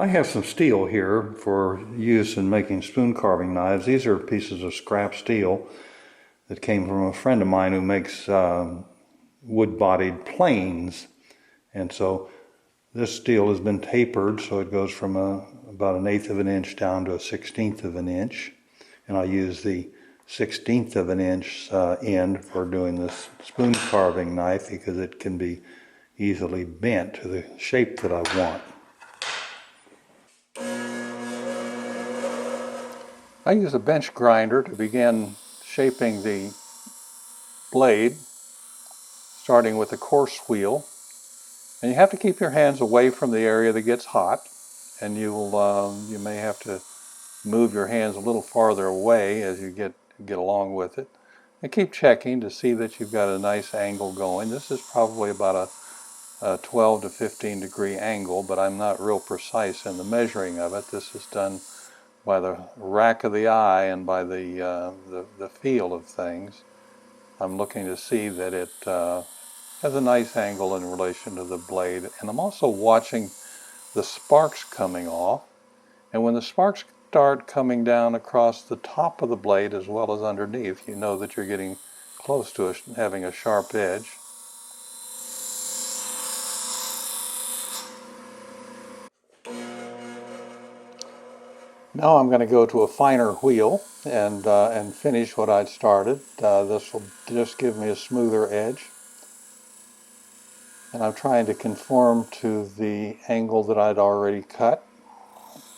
I have some steel here for use in making spoon carving knives. These are pieces of scrap steel that came from a friend of mine who makes wood-bodied planes. And so this steel has been tapered, so it goes from about 1/8 of an inch down to 1/16 of an inch. And I use the 1/16 of an inch end for doing this spoon carving knife because it can be easily bent to the shape that I want. I use a bench grinder to begin shaping the blade, starting with the coarse wheel. And you have to keep your hands away from the area that gets hot, and you may have to move your hands a little farther away as you get along with it. And keep checking to see that you've got a nice angle going. This is probably about a 12 to 15 degree angle, but I'm not real precise in the measuring of it. This is done by the rack of the eye and by the feel of things. I'm looking to see that it has a nice angle in relation to the blade, and I'm also watching the sparks coming off. And when the sparks start coming down across the top of the blade as well as underneath, you know that you're getting close to having a sharp edge. Now I'm going to go to a finer wheel and finish what I'd started. This will just give me a smoother edge. And I'm trying to conform to the angle that I'd already cut.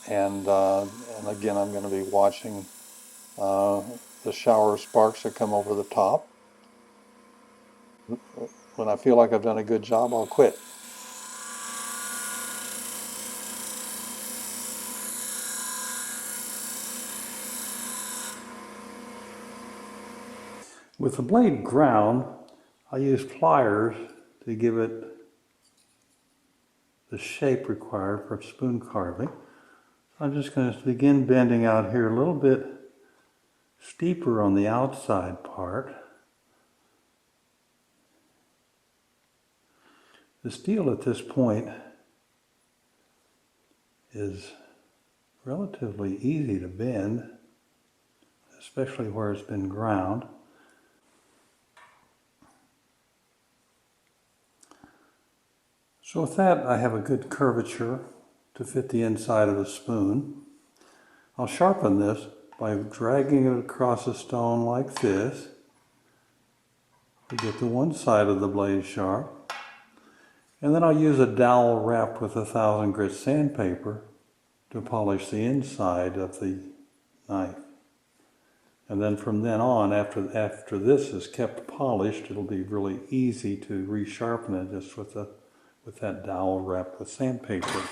And again, I'm going to be watching the shower of sparks that come over the top. When I feel like I've done a good job, I'll quit. With the blade ground, I use pliers to give it the shape required for spoon carving. I'm just going to begin bending out here a little bit steeper on the outside part. The steel at this point is relatively easy to bend, especially where it's been ground. So with that, I have a good curvature to fit the inside of the spoon. I'll sharpen this by dragging it across a stone like this to get the one side of the blade sharp. And then I'll use a dowel wrapped with 1,000 grit sandpaper to polish the inside of the knife. And then from then on, after this is kept polished, it'll be really easy to resharpen it just with that dowel wrapped with sandpaper.